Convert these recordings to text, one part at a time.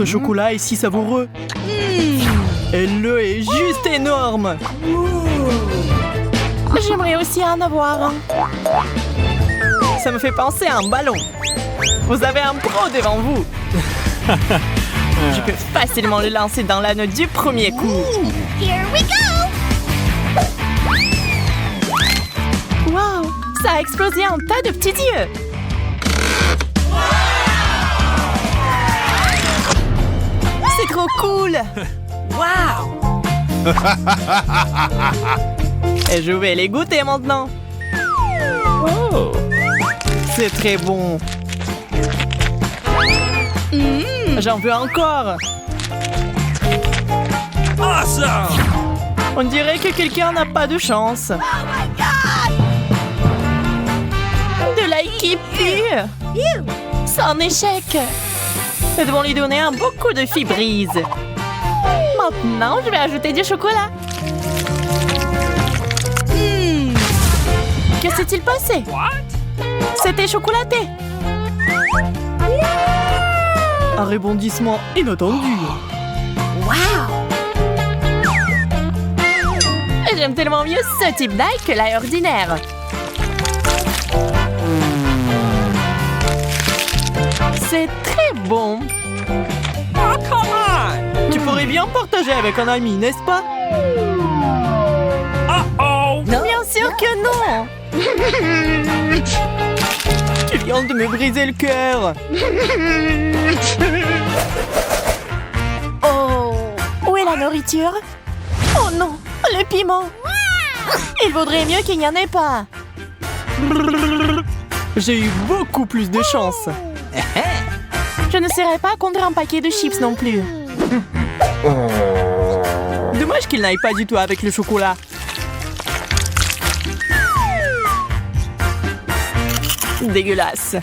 Ce chocolat est si savoureux. Et le est juste énorme. J'aimerais aussi en avoir un. Ça me fait penser à un ballon. Vous avez un pro devant vous. Je peux facilement le lancer dans l'anneau du premier coup. Here we go! Wow! Ça a explosé en tas de petits yeux. C'est trop cool. Wow! Et je vais les goûter maintenant. Oh. C'est très bon. J'en veux encore. Awesome! On dirait que quelqu'un n'a pas de chance. De l'ail qui pue! C'est un échec! Nous devons lui donner un beau coup de fibrise. Maintenant, je vais ajouter du chocolat. Que s'est-il passé? C'était chocolaté. Un rebondissement inattendu. J'aime tellement mieux ce type d'ail que l'ail ordinaire. C'est très bon. Tu pourrais bien partager avec un ami, n'est-ce pas? Uh-oh! Bien sûr que non! Tu viens de me briser le cœur. Oh! Où est la nourriture? Oh non! Le piment! Il vaudrait mieux qu'il n'y en ait pas. J'ai eu beaucoup plus de chance. Je ne serai pas contre un paquet de chips non plus. Dommage qu'il n'aille pas du tout avec le chocolat. Dégueulasse.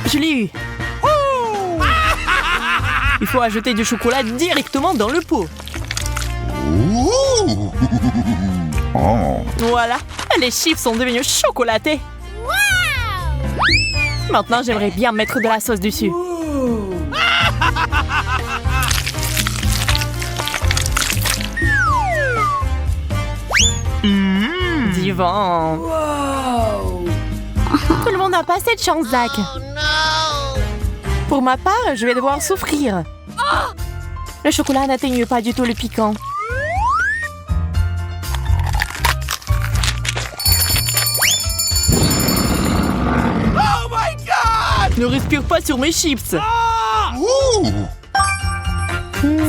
Je l'ai eu. Il faut ajouter du chocolat directement dans le pot. Voilà, les chips sont devenus chocolatés. Maintenant, j'aimerais bien mettre de la sauce dessus. Divin. Tout le monde n'a pas cette chance, Zach. Pour ma part, je vais devoir souffrir. Le chocolat n'atténue pas du tout le piquant. Ne respire pas sur mes chips.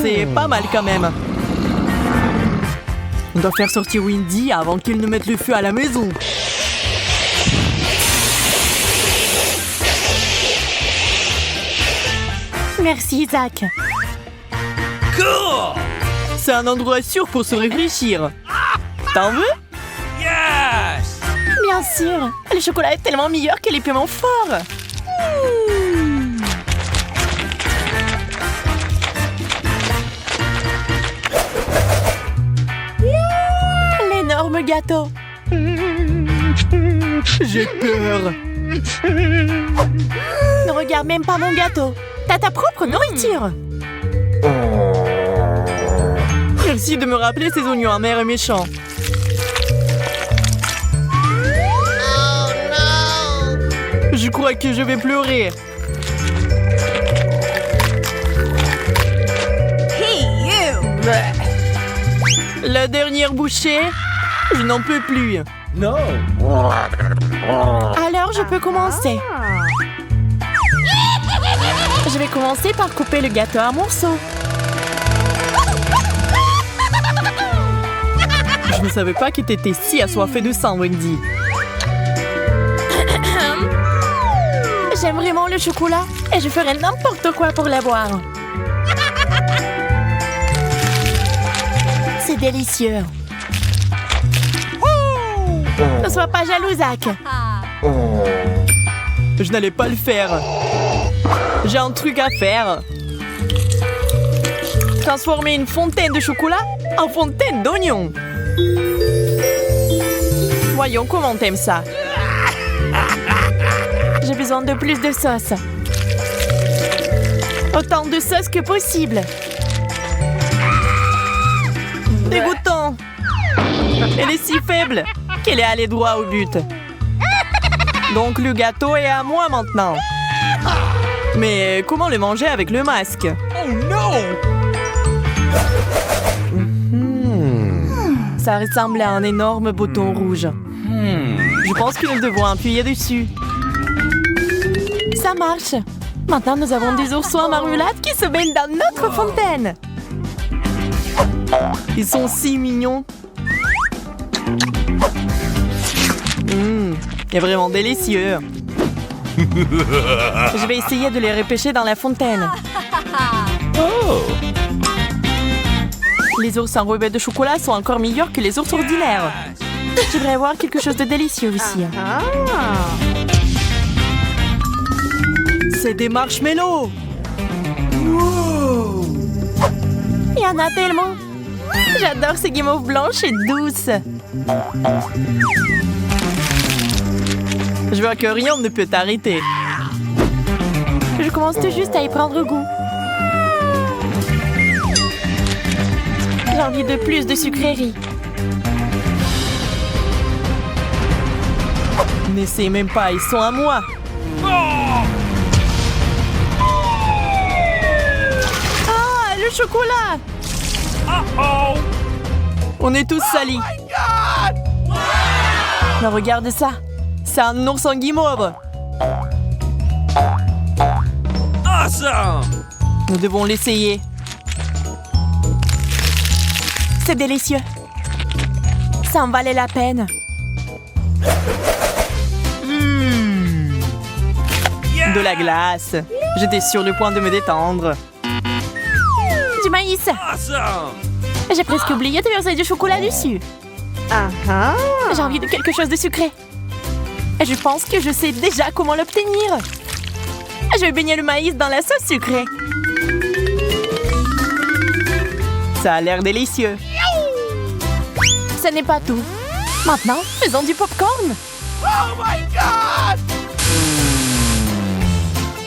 C'est pas mal quand même. On doit faire sortir Wendy avant qu'il ne mette le feu à la maison. Merci, Zach. Cool! C'est un endroit sûr pour se réfléchir. T'en veux? Yes! Bien sûr. Le chocolat est tellement meilleur que les piments forts. L'énorme gâteau. J'ai peur. Ne regarde même pas mon gâteau. T'as ta propre nourriture. Merci de me rappeler ces oignons amers et méchants. Je crois que je vais pleurer. La dernière bouchée, je n'en peux plus. No! Alors, je peux commencer. Je vais commencer par couper le gâteau en morceaux. Je ne savais pas que t'étais si assoiffée de sang, Wendy. J'aime vraiment le chocolat et je ferai n'importe quoi pour l'avoir. C'est délicieux. Ne sois pas jaloux, Zach. Je n'allais pas le faire. J'ai un truc à faire. Transformer une fontaine de chocolat en fontaine d'oignons. Voyons comment t'aimes ça. J'ai besoin besoin de plus de sauce. Autant de sauce que possible. Dégoûtant. Elle est si faible qu'elle est allée droit au but. Donc le gâteau est à moi maintenant. Mais comment le manger avec le masque? Oh no! Ça ressemble à un énorme bouton rouge. Je pense que nous devons appuyer dessus. Ça marche. Maintenant, nous avons des oursons en marmelade qui se baignent dans notre fontaine. Ils sont si mignons. C'est vraiment délicieux. Je vais essayer de les repêcher dans la fontaine. Oh! Les ours enrobés de chocolat sont encore meilleurs que les ours ordinaires. J'aimerais avoir quelque chose de délicieux aussi. C'est des marshmallows. Il y en a tellement. J'adore ces guimauves blanches et douces. Je vois que rien ne peut t'arrêter. Je commence tout juste à y prendre goût. J'ai envie de plus de sucreries. N'essaie même pas, ils sont à moi. Ah, le chocolat! Oh! On est tous salis. Mais regarde ça. C'est un ours en guimauve. Awesome! Nous devons l'essayer. C'est délicieux. Ça en valait la peine. Yeah! De la glace. J'étais sur le point de me détendre. Du maïs. Awesome! J'ai presque oublié de verser du chocolat dessus. J'ai envie de quelque chose de sucré. Et je pense que je sais déjà comment l'obtenir. Je vais baigner le maïs dans la sauce sucrée. Ça a l'air délicieux. Ce n'est pas tout. Maintenant, faisons du popcorn. Oh my god!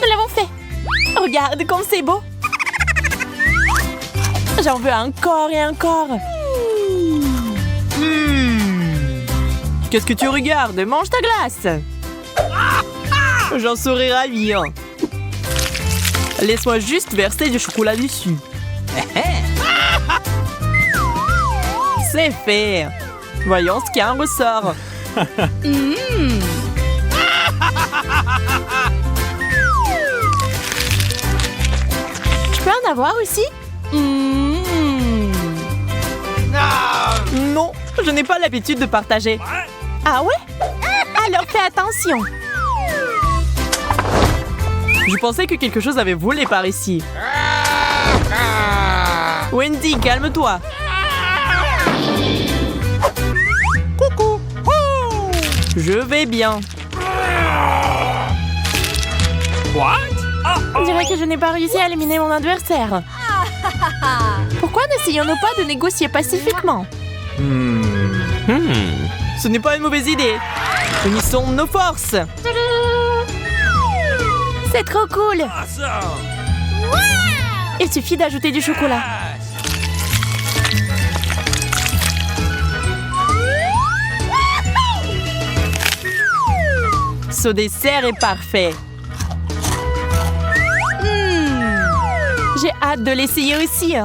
Nous l'avons fait. Regarde comme c'est beau. J'en veux encore et encore. Qu'est-ce que tu regardes? Mange ta glace. J'en serais ravie. Hein. Laisse-moi juste verser du chocolat dessus. C'est fait. Voyons ce qui en ressort. Je peux en avoir aussi? Non, je n'ai pas l'habitude de partager. Ah ouais? Alors fais attention. Je pensais que quelque chose avait volé par ici. Wendy, calme-toi. Coucou. Je vais bien. What? On dirait que je n'ai pas réussi à éliminer mon adversaire. Pourquoi n'essayons-nous pas de négocier pacifiquement? Ce n'est pas une mauvaise idée. Unissons nos forces. C'est trop cool. Awesome! Il suffit d'ajouter du chocolat. Ce dessert est parfait. J'ai hâte de l'essayer aussi.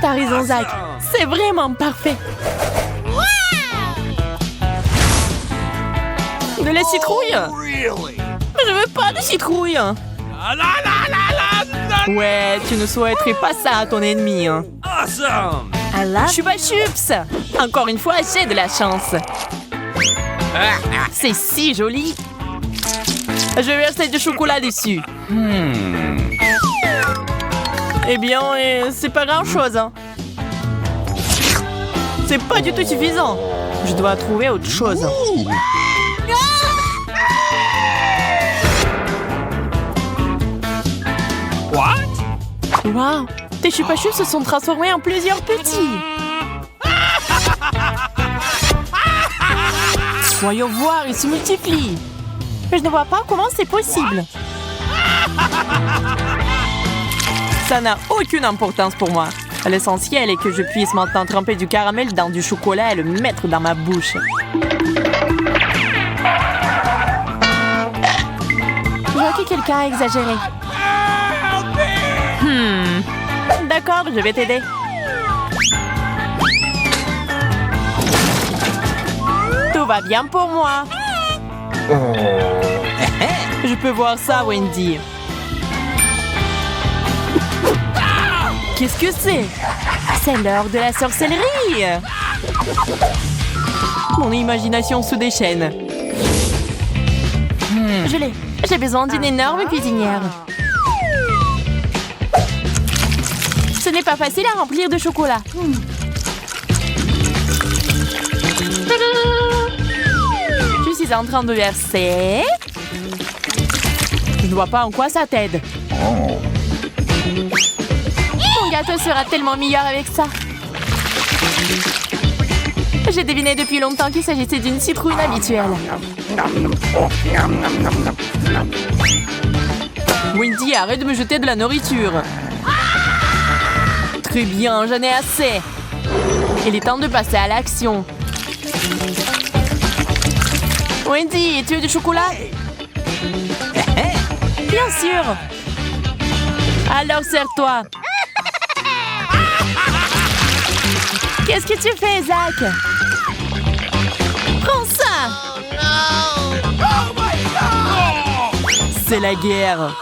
T'as raison, Zach. C'est vraiment parfait. De la citrouille? Really? Je veux pas de citrouille. La la la la la! Ouais, tu ne souhaiterais pas ça à ton ennemi. Hein. Awesome! Chupa Chups! Encore une fois, j'ai de la chance. C'est si joli. Je vais verser du chocolat dessus. Eh bien, c'est pas grand-chose. Hein. C'est pas du tout suffisant. Je dois trouver autre chose. What? Waouh! Tes chupa chups se sont transformés en plusieurs petits. Voyons voir, ils se multiplient. Je ne vois pas comment c'est possible. Ça n'a aucune importance pour moi. L'essentiel est que je puisse maintenant tremper du caramel dans du chocolat et le mettre dans ma bouche. Je vois que quelqu'un a exagéré. D'accord, je vais t'aider. Tout va bien pour moi. Je peux voir ça, Wendy. Qu'est-ce que c'est? C'est l'heure de la sorcellerie. Mon imagination se déchaîne. Je l'ai. J'ai besoin d'une énorme cuisinière. Ce n'est pas facile à remplir de chocolat. Je suis en train de verser. Je ne vois pas en quoi ça t'aide. Mon gâteau sera tellement meilleur avec ça. J'ai deviné depuis longtemps qu'il s'agissait d'une citrouille habituelle. Wendy, arrête de me jeter de la nourriture. Très bien, j'en ai assez. Il est temps de passer à l'action. Wendy, tu veux du chocolat? Bien sûr. Alors serre-toi. Qu'est-ce que tu fais, Zach? Prends ça! C'est la guerre.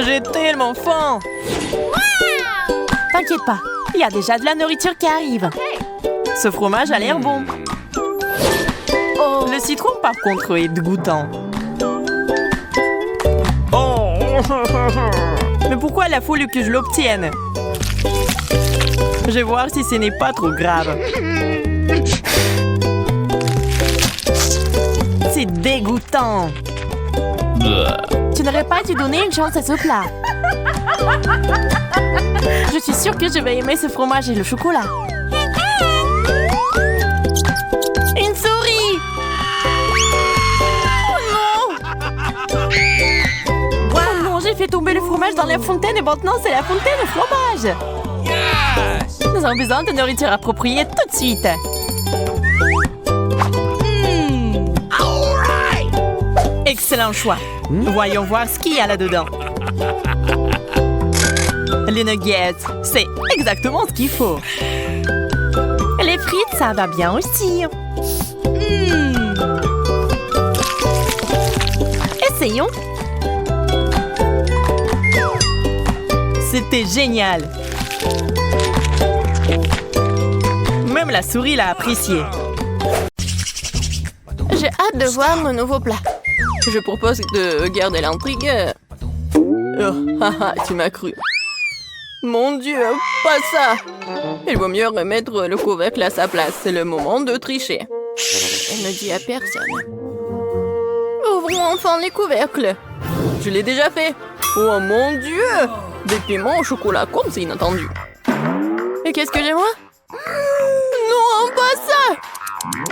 J'ai tellement faim. T'inquiète pas, il y a déjà de la nourriture qui arrive. Ce fromage a l'air bon. Le citron, par contre, est dégoûtant. Mais pourquoi il a fallu que je l'obtienne? Je vais voir si ce n'est pas trop grave. C'est dégoûtant. Tu n'aurais pas dû donner une chance à ce plat. Je suis sûre que je vais aimer ce fromage et le chocolat. Une souris! Oh non! Oh non, j'ai fait tomber le fromage dans la fontaine et maintenant c'est la fontaine au fromage! Nous avons besoin de nourriture appropriée tout de suite. Excellent choix. Voyons voir ce qu'il y a là-dedans. Les nuggets, c'est exactement ce qu'il faut. Les frites, ça va bien aussi. Essayons. C'était génial. Même la souris l'a apprécié. J'ai hâte de voir mon nouveau plat. Je propose de garder l'intrigue. Oh, haha, tu m'as cru. Mon Dieu, pas ça! Il vaut mieux remettre le couvercle à sa place. C'est le moment de tricher. Elle ne dit à personne. Ouvrons enfin les couvercles. Je l'ai déjà fait. Oh mon Dieu! Des piments au chocolat comme c'est inattendu. Et qu'est-ce que j'ai moi? Non, pas ça!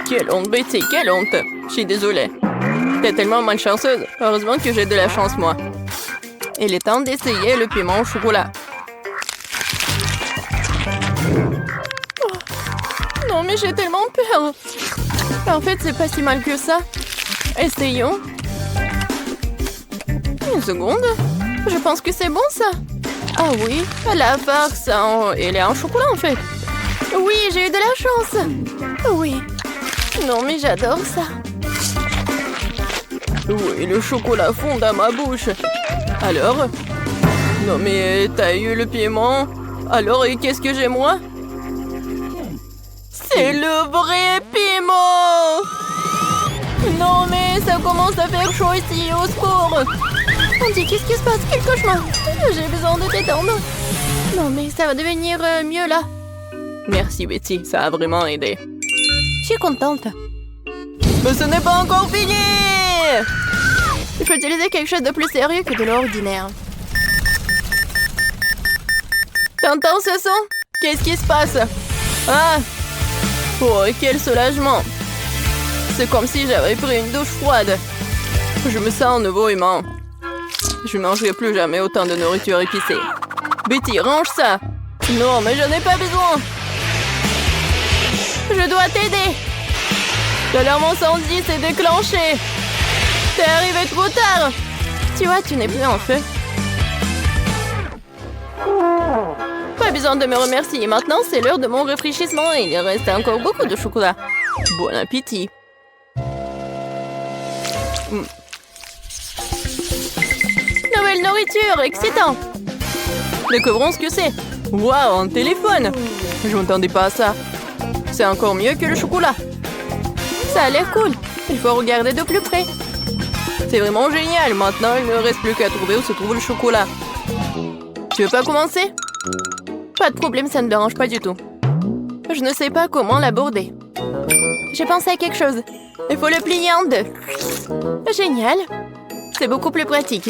Quelle honte, Betty, quelle honte! Je suis désolée. T'es tellement malchanceuse. Heureusement que j'ai de la chance, moi. Il est temps d'essayer le piment au chocolat. Oh, non, mais j'ai tellement peur. En fait, c'est pas si mal que ça. Essayons. Une seconde. Je pense que c'est bon, ça. Ah oui, la farce, elle est en chocolat, en fait. Oui, j'ai eu de la chance. Oui. Non, mais j'adore ça. Oui, le chocolat fond dans ma bouche. Alors? Non, mais t'as eu le piment. Alors, et qu'est-ce que j'ai, moi? C'est le vrai piment! Non, mais ça commence à faire chaud ici, au secours! On dit, qu'est-ce qui se passe? Quel cauchemar! J'ai besoin de t'étendre. Non, mais ça va devenir mieux, là. Merci, Betty, ça a vraiment aidé. Je suis contente. Mais ce n'est pas encore fini! Il faut utiliser quelque chose de plus sérieux que de l'ordinaire. T'entends ce son? Qu'est-ce qui se passe? Ah! Oh, quel soulagement! C'est comme si j'avais pris une douche froide. Je me sens nouveau humain. Je ne mangerai plus jamais autant de nourriture épicée. Betty, range ça! Non, mais je n'ai pas besoin! Je dois t'aider! L'alarme incendie s'est déclenchée! T'es arrivé trop tard! Tu vois, tu n'es plus en feu. Pas besoin de me remercier. Maintenant, c'est l'heure de mon rafraîchissement et il reste encore beaucoup de chocolat. Bon appétit! Nouvelle nourriture, excitant! Découvrons ce que c'est. Waouh, un téléphone! Je m'attendais pas à ça. C'est encore mieux que le chocolat. Ça a l'air cool. Il faut regarder de plus près. C'est vraiment génial. Maintenant, il ne reste plus qu'à trouver où se trouve le chocolat. Tu veux pas commencer? Pas de problème, ça ne me dérange pas du tout. Je ne sais pas comment l'aborder. J'ai pensé à quelque chose. Il faut le plier en deux. Génial. C'est beaucoup plus pratique.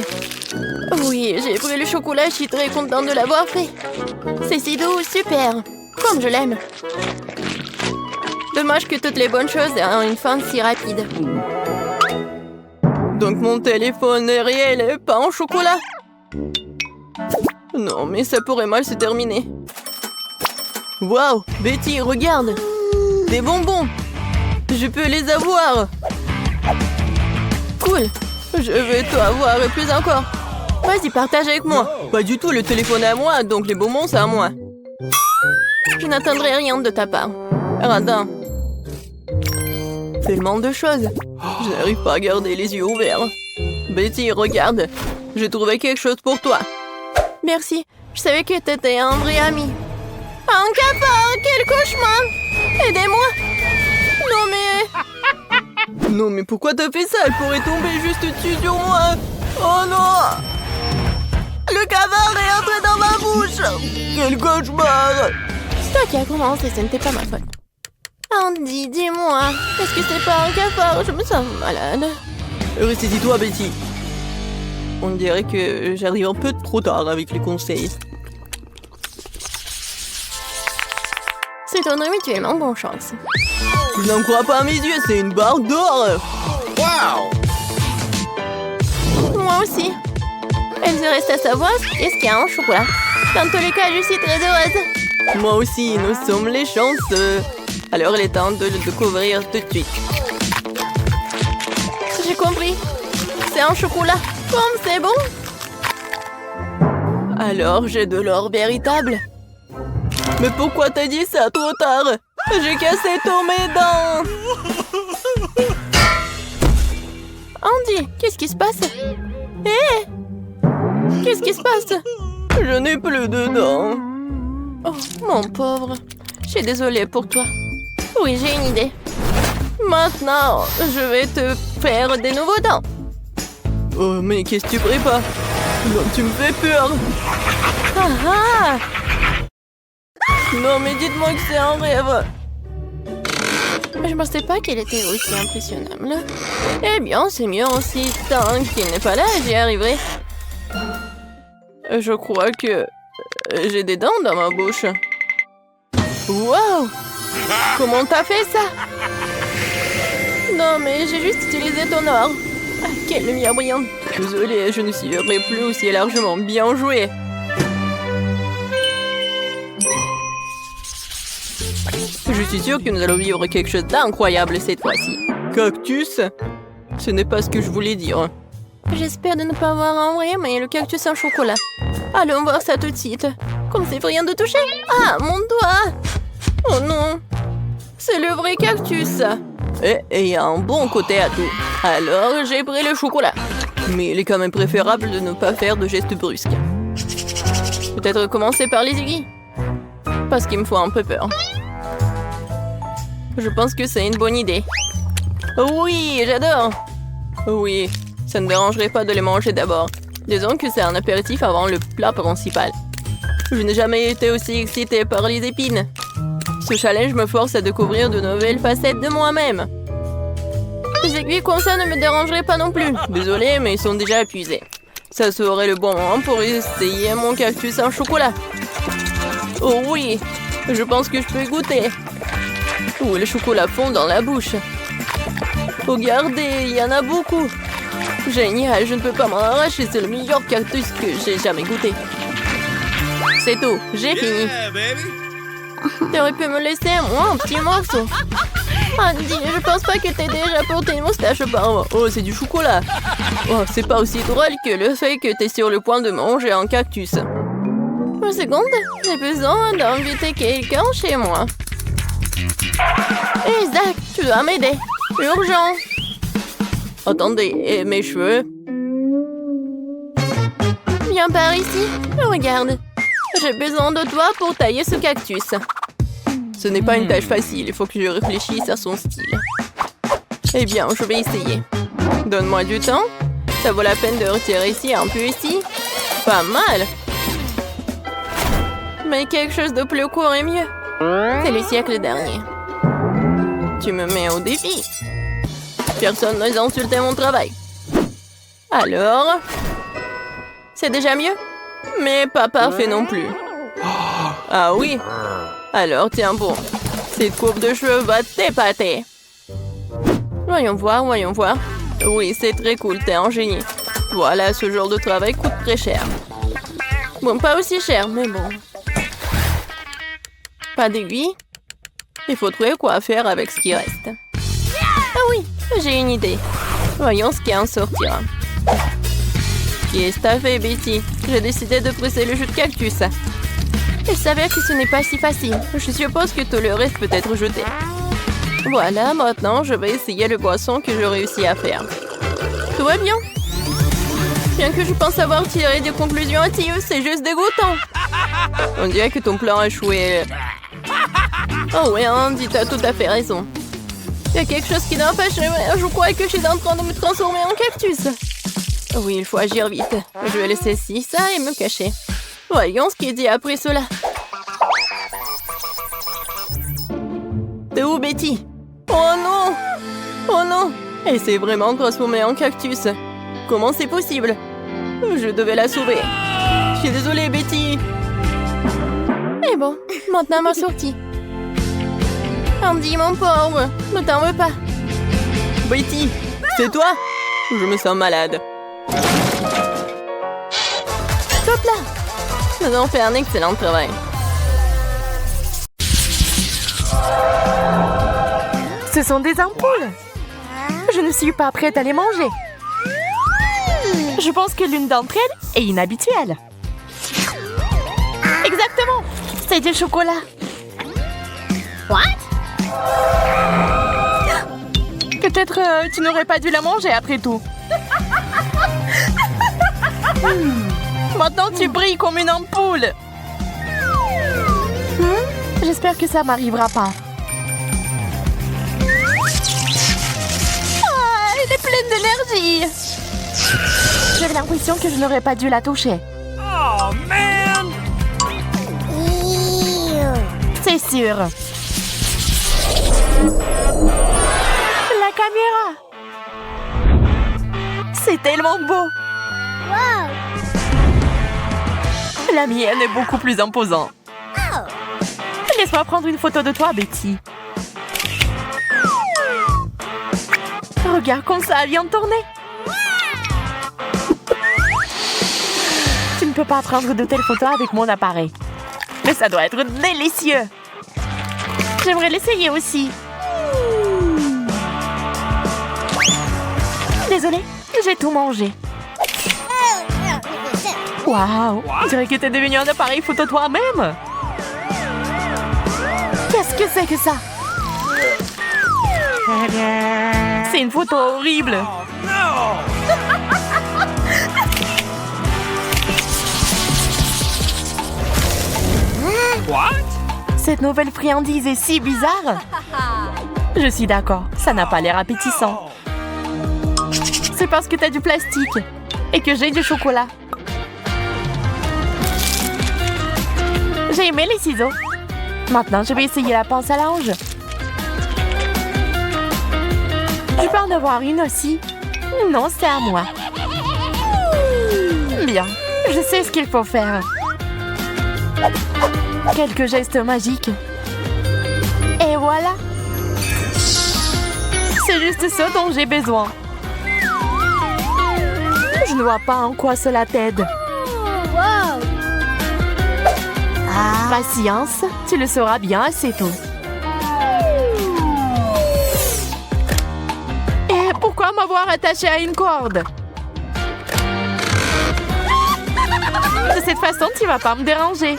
Oui, j'ai pris le chocolat, je suis très contente de l'avoir fait. C'est si doux, super. Comme je l'aime. Dommage que toutes les bonnes choses aient une fin si rapide. Donc mon téléphone est réel et pas en chocolat? Non, mais ça pourrait mal se terminer. Waouh, Betty, regarde. Des bonbons. Je peux les avoir. Cool. Je vais tout avoir et plus encore. Vas-y, partage avec moi. Pas du tout, le téléphone est à moi, donc les bonbons, c'est à moi. Je n'attendrai rien de ta part. Radin. Tellement de choses. Je n'arrive pas à garder les yeux ouverts. Betty, regarde. J'ai trouvé quelque chose pour toi. Merci. Je savais que t'étais un vrai ami. Un cafard, quel cauchemar! Aidez-moi! Non mais pourquoi t'as fait ça? Elle pourrait tomber juste dessus sur moi. Oh non! Le cafard est entré dans ma bouche! Quel cauchemar! C'est toi qui as commencé, ce n'était pas ma faute. Andy, dis-moi, est-ce que c'est pas un cafard? Je me sens malade. Ressaisis-toi, Betty. On dirait que j'arrive un peu trop tard avec les conseils. C'est ton mutuellement bonne chance. Je n'en crois pas à mes yeux, c'est une barre d'or. Wow! Moi aussi. Il se reste à savoir qu'est-ce qu'il y a en chocolat. Dans tous les cas, je suis très heureuse. Moi aussi, nous sommes les chanceux. Alors il est temps de le découvrir tout de suite. J'ai compris. C'est un chocolat. Comme c'est bon. Alors j'ai de l'or véritable. Mais pourquoi t'as dit ça trop tard? J'ai cassé tous mes dents. Andy, qu'est-ce qui se passe? Hé! Qu'est-ce qui se passe? Je n'ai plus de dents. Oh, mon pauvre. Je suis désolée pour toi. Oui, j'ai une idée. Maintenant, je vais te faire des nouveaux dents. Oh, mais qu'est-ce que tu prépares? Non, tu me fais peur. Ah ah! Non, mais dites-moi que c'est un rêve. Je ne pensais pas qu'elle était aussi impressionnable. Eh bien, c'est mieux aussi. Tant qu'il n'est pas là, j'y arriverai. Je crois que j'ai des dents dans ma bouche. Wow! Comment t'as fait ça? Non, mais j'ai juste utilisé ton or. Ah, quelle lumière brillante. Désolée, je ne suivrai plus aussi largement. Bien joué. Je suis sûre que nous allons vivre quelque chose d'incroyable cette fois-ci. Cactus? Ce n'est pas ce que je voulais dire. J'espère de ne pas voir en vrai, mais le cactus en chocolat. Allons voir ça tout de suite. Comme c'est rien de toucher. Ah, mon doigt! Oh non! C'est le vrai cactus. Et il y a un bon côté à tout. Alors, j'ai pris le chocolat. Mais il est quand même préférable de ne pas faire de gestes brusques. Peut-être commencer par les aiguilles. Parce qu'il me faut un peu peur. Je pense que c'est une bonne idée. Oui, j'adore. Oui, ça ne dérangerait pas de les manger d'abord. Disons que c'est un apéritif avant le plat principal. Je n'ai jamais été aussi excitée par les épines. Ce challenge me force à découvrir de nouvelles facettes de moi-même. Les aiguilles comme ça ne me dérangeraient pas non plus. Désolée, mais ils sont déjà épuisés. Ça serait le bon moment pour essayer mon cactus en chocolat. Oh oui, Je pense que je peux goûter. Ouh, le chocolat fond dans la bouche. Regardez, il y en a beaucoup. Génial, je ne peux pas m'en arracher. C'est le meilleur cactus que j'ai jamais goûté. C'est tout, j'ai fini. Yeah, baby. T'aurais pu me laisser moi un petit morceau. Andy, je pense pas que t'aies déjà porté une moustache auparavant. Oh, c'est du chocolat. Oh, c'est pas aussi drôle que le fait que t'es sur le point de manger un cactus. Une seconde, j'ai besoin d'inviter quelqu'un chez moi. Isaac, tu dois m'aider. Urgent. Attendez, et mes cheveux? Viens par ici. Regarde. J'ai besoin de toi pour tailler ce cactus. Ce n'est pas une tâche facile, il faut que je réfléchisse à son style. Eh bien, je vais essayer. Donne-moi du temps. Ça vaut la peine de retirer ici, un peu ici. Pas mal. Mais quelque chose de plus court est mieux. C'est le siècle dernier. Tu me mets au défi. Personne n'ose insulter mon travail. Alors? C'est déjà mieux? Mais pas parfait non plus. Ah oui? Alors tiens bon. Cette coupe de cheveux va t'épater. Voyons voir, voyons voir. Oui, c'est très cool, t'es un génie. Voilà, ce genre de travail coûte très cher. Bon, pas aussi cher, mais bon. Pas d'aiguille? Il faut trouver quoi faire avec ce qui reste. Ah oui, j'ai une idée. Voyons ce qui en sortira. Qu'est-ce que t'as fait, Betty? J'ai décidé de presser le jus de cactus. Il s'avère que ce n'est pas si facile. Je suppose que tout le reste peut être jeté. Voilà, maintenant, je vais essayer le boisson que je réussis à faire. Tout va bien. Bien que je pense avoir tiré des conclusions hâtives, c'est juste dégoûtant. On dirait que ton plan a échoué. Oh oui, Andy, t'as tout à fait raison. Il y a quelque chose qui n'empêche. Je crois que je suis en train de me transformer en cactus. Oui, il faut agir vite. Je vais laisser ci, ça et me cacher. Voyons ce qui est dit après cela. T'es où, Betty? Oh non! Oh non! Elle s'est vraiment transformée en cactus. Comment c'est possible? Je devais la sauver. Je suis désolée, Betty. Et bon, maintenant ma sortie. Andy, mon pauvre, ne t'en veux pas. Betty, c'est toi? Je me sens malade. Top là! Nous avons fait un excellent travail. Ce sont des ampoules. Je ne suis pas prête à les manger. Je pense que l'une d'entre elles est inhabituelle. Exactement. C'est du chocolat. What? Peut-être tu n'aurais pas dû la manger après tout. Maintenant tu brilles comme une ampoule. J'espère que ça m'arrivera pas. Ah, elle est pleine d'énergie. J'avais l'impression que je n'aurais pas dû la toucher. Oh, man! C'est sûr. La caméra. C'est tellement beau. La mienne est beaucoup plus imposante. Laisse-moi prendre une photo de toi, Betty. Regarde comme ça vient de tourner. Tu ne peux pas prendre de telles photos avec mon appareil. Mais ça doit être délicieux. J'aimerais l'essayer aussi. Désolée, j'ai tout mangé. Waouh, on dirait que t'es devenu un appareil photo toi-même. Qu'est-ce que c'est que ça? C'est une photo horrible. No! What? Cette nouvelle friandise est si bizarre. Je suis d'accord, ça n'a pas l'air appétissant. C'est parce que t'as du plastique et que j'ai du chocolat. J'ai aimé les ciseaux. Maintenant, je vais essayer la pince à linge. Je peux en avoir une aussi? Non, c'est à moi. Bien, je sais ce qu'il faut faire. Quelques gestes magiques. Et voilà. C'est juste ça dont j'ai besoin. Je ne vois pas en quoi cela t'aide. Patience, tu le sauras bien assez tôt. Et pourquoi m'avoir attaché à une corde? De cette façon, tu vas pas me déranger.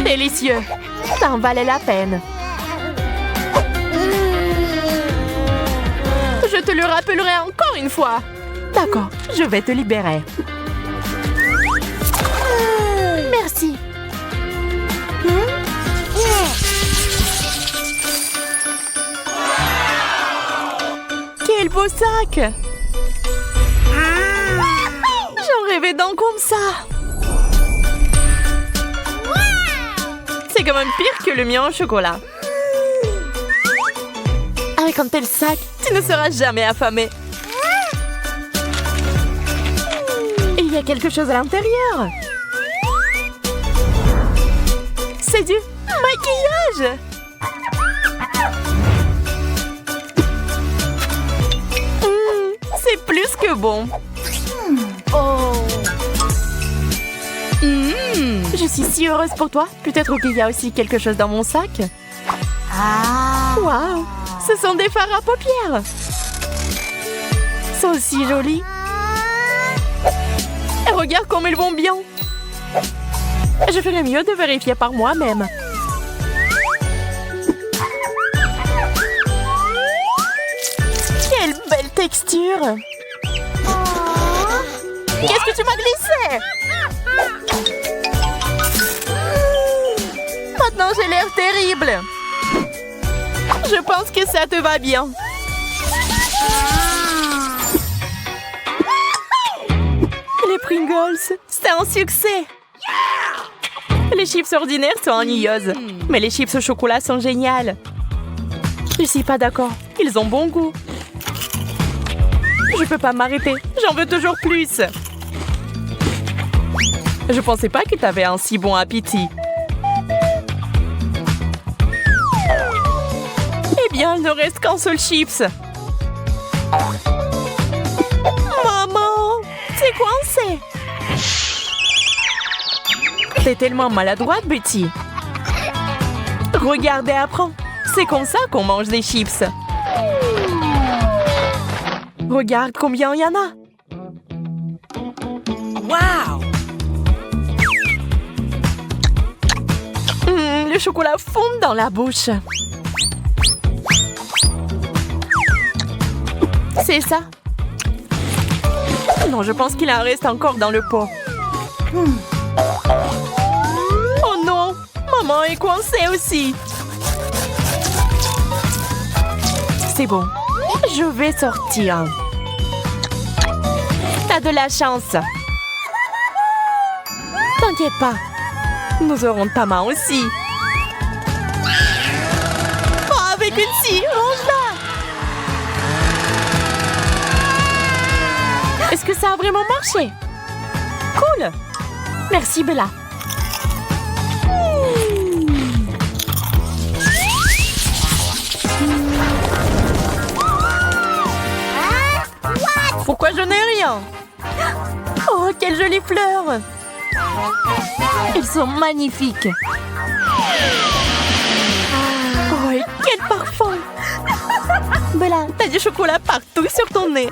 Délicieux. Ça en valait la peine. Je te le rappellerai encore une fois. D'accord, je vais te libérer. Merci. Quel beau sac! J'en rêvais d'un comme ça. C'est quand même pire que le mien au chocolat. Avec un tel sac, tu ne seras jamais affamé. Il y a quelque chose à l'intérieur. C'est du maquillage. C'est plus que bon. Je suis si heureuse pour toi. Peut-être qu'il y a aussi quelque chose dans mon sac. Waouh, ce sont des fards à paupières. Ils sont aussi jolis. Et regarde comme ils vont bien. Je ferais mieux de vérifier par moi-même. Quelle belle texture! Qu'est-ce que tu m'as glissé? Maintenant, j'ai l'air terrible. Je pense que ça te va bien. Les Pringles, c'est un succès. Les chips ordinaires sont ennuyeuses, mais les chips au chocolat sont géniales. Je suis pas d'accord, ils ont bon goût. Je peux pas m'arrêter, j'en veux toujours plus. Je pensais pas que t'avais un si bon appétit. Eh bien, il ne reste qu'un seul chips. Maman, c'est coincé. T'es tellement maladroite, Betty. Regarde et apprends. C'est comme ça qu'on mange des chips. Regarde combien il y en a. Wow! Le chocolat fond dans la bouche. C'est ça. Non, je pense qu'il en reste encore dans le pot. Oh non! Maman est coincée aussi. C'est bon. Je vais sortir. T'as de la chance. T'inquiète pas. Nous aurons ta main aussi. Oh, avec une scie, range-la. Est-ce que ça a vraiment marché? Cool. Merci, Bella. Pourquoi je n'ai rien? Oh, quelles jolies fleurs! Elles sont magnifiques. Oh, et quel parfum! Bella, t'as du chocolat partout sur ton nez.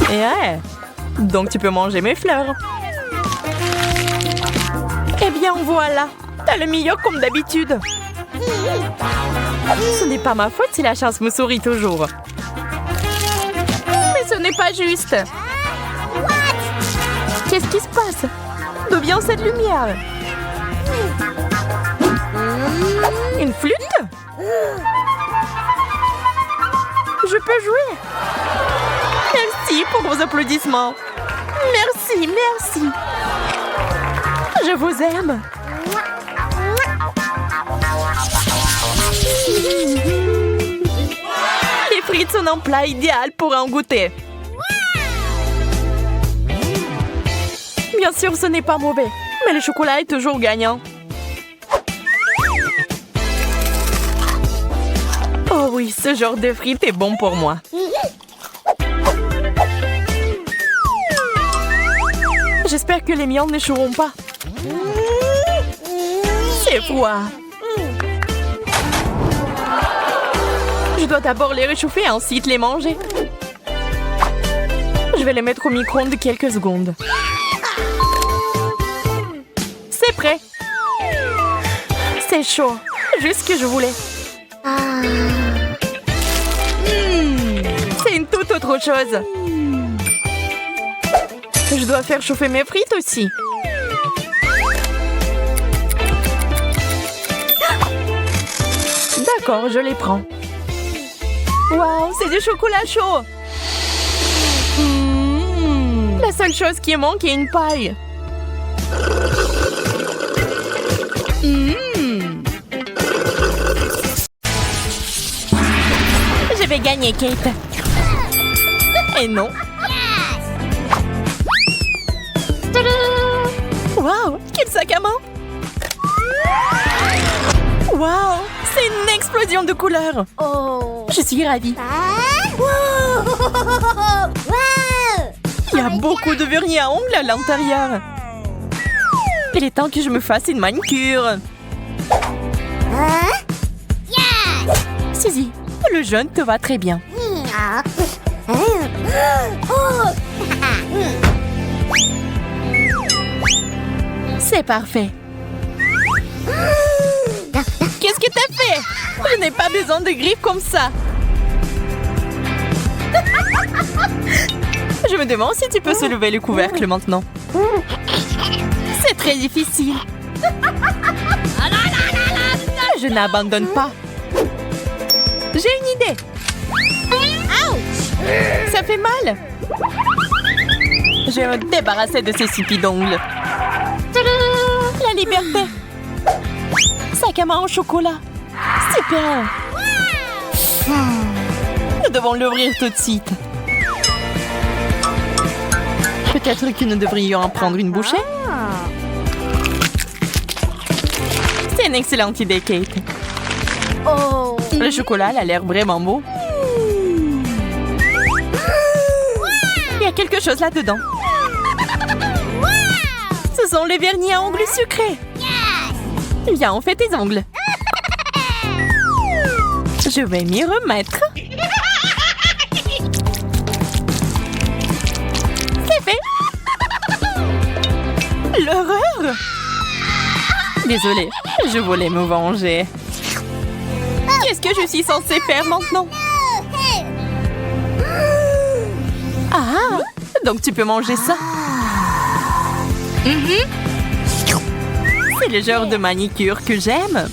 Et ouais, donc tu peux manger mes fleurs. Eh bien, voilà. T'as le meilleur comme d'habitude. Ce n'est pas ma faute si la chance me sourit toujours. Mais ce n'est pas juste. Qu'est-ce qui se passe? D'où vient cette lumière? Une flûte? Je peux jouer. Merci pour vos applaudissements. Merci, merci. Je vous aime. Les frites sont un plat idéal pour en goûter. Bien sûr, ce n'est pas mauvais, mais le chocolat est toujours gagnant. Oh oui, ce genre de frites est bon pour moi. J'espère que les miennes n'échoueront pas. C'est froid. Je dois d'abord les réchauffer et ensuite les manger. Je vais les mettre au micro-ondes quelques secondes. C'est prêt. C'est chaud. Juste ce que je voulais. C'est une toute autre chose. Je dois faire chauffer mes frites aussi. D'accord, je les prends. Waouh, c'est du chocolat chaud. La seule chose qui manque est une paille. Je vais gagner, Kate. Et non. Waouh, quel sac à main. Waouh, c'est une explosion de couleurs. Je suis ravie. Il y a beaucoup de vernis à ongles à l'intérieur. Il est temps que je me fasse une manicure. Suzy, le jaune te va très bien. C'est parfait. Qu'est-ce que t'as fait? Je n'ai pas besoin de griffes comme ça. Je me demande si tu peux soulever le couvercle maintenant. C'est très difficile. Je n'abandonne pas. J'ai une idée. Ça fait mal. Je vais me débarrasser de ces sipis d'ongles. La liberté. Sac à main au chocolat. Super. Nous devons l'ouvrir tout de suite. Peut-être que nous devrions en prendre une bouchée. C'est une excellente idée, Kate. Le chocolat a l'air vraiment beau. Il y a quelque chose là-dedans. Ce sont les vernis à ongles sucrés. Viens, on fait tes ongles. Je vais m'y remettre. C'est fait. L'horreur. Désolée, je voulais me venger. Qu'est-ce que je suis censée faire maintenant? Ah, donc tu peux manger ça. C'est le genre de manicure que j'aime.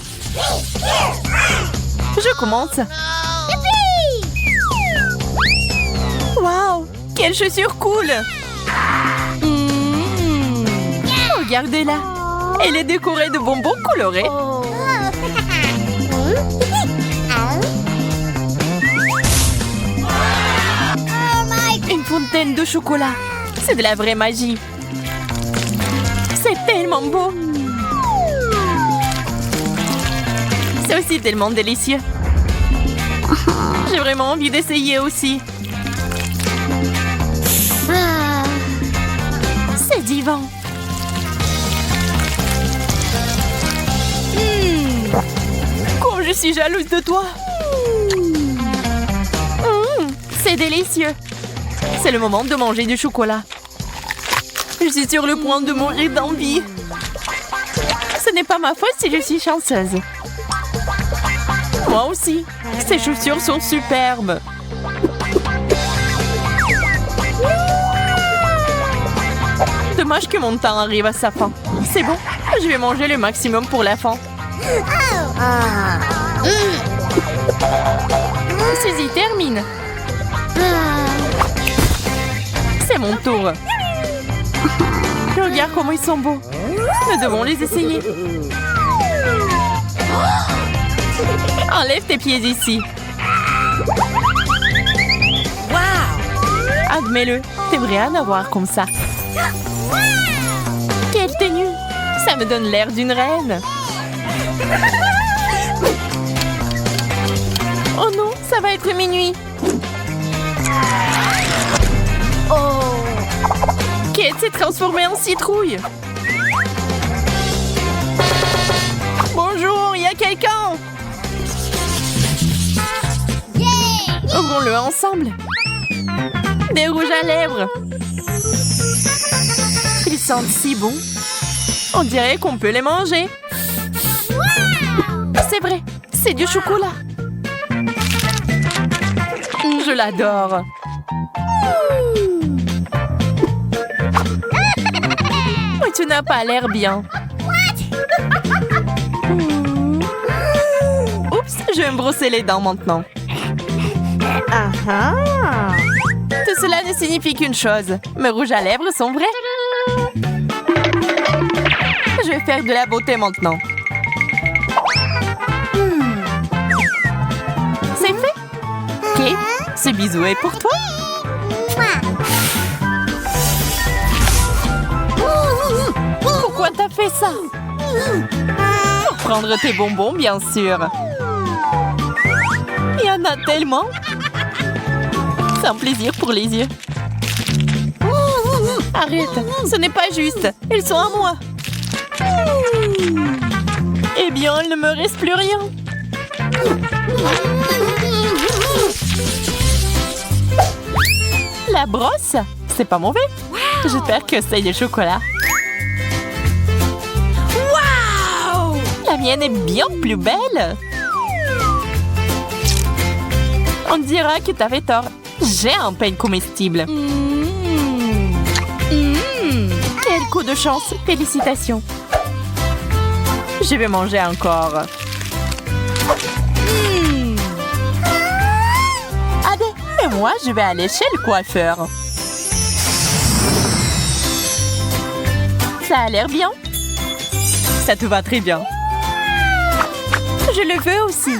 Je commence. Waouh, quelle chaussure cool. Regardez-la. Elle est décorée de bonbons colorés. Une fontaine de chocolat. C'est de la vraie magie. C'est tellement beau. C'est aussi tellement délicieux. J'ai vraiment envie d'essayer aussi. C'est divin. Comme je suis jalouse de toi. C'est délicieux. C'est le moment de manger du chocolat. Je suis sur le point de mourir d'envie. Ce n'est pas ma faute si je suis chanceuse. Moi aussi. Ces chaussures sont superbes. Dommage que mon temps arrive à sa fin. C'est bon, je vais manger le maximum pour la fin. Suzy, termine. C'est mon tour. Regarde comment ils sont beaux. Nous devons les essayer. Enlève tes pieds ici. Wow! Admets-le, t'aimerais en avoir comme ça. me donne l'air d'une reine. Oh non, ça va être minuit. Oh! Kate s'est transformée en citrouille. Bonjour, il y a quelqu'un? Ouvrons-le ensemble. Des rouges à lèvres. Ils sentent si bon. On dirait qu'on peut les manger. C'est vrai, c'est du chocolat. Je l'adore. Mais tu n'as pas l'air bien. Oups, je vais me brosser les dents maintenant. Tout cela ne signifie qu'une chose. Mes rouges à lèvres sont vrais. Je vais faire de la beauté maintenant. C'est fait. Kate, ce bisou est pour toi. Pourquoi t'as fait ça? Pour prendre tes bonbons, bien sûr. Il y en a tellement. C'est un plaisir pour les yeux. Arrête, ce n'est pas juste. Ils sont à moi. Eh bien, il ne me reste plus rien. La brosse? C'est pas mauvais. J'espère que c'est du chocolat. Wow! La mienne est bien plus belle. On dira que t'avais tort. J'ai un peigne comestible. Quel coup de chance. Félicitations. Je vais manger encore. Allez, et moi, je vais aller chez le coiffeur. Ça a l'air bien. Ça te va très bien. Je le veux aussi.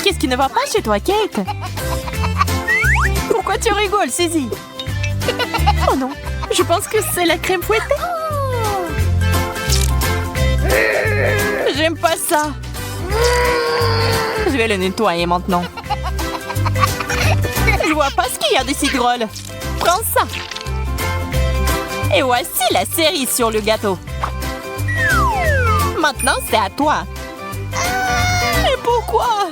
Qu'est-ce qui ne va pas chez toi, Kate? Pourquoi tu rigoles, Suzy? Oh non, je pense que c'est la crème fouettée. J'aime pas ça. Je vais le nettoyer maintenant. Je vois pas ce qu'il y a de si drôle. Prends ça. Et voici la cerise sur le gâteau. Maintenant, c'est à toi. Et pourquoi?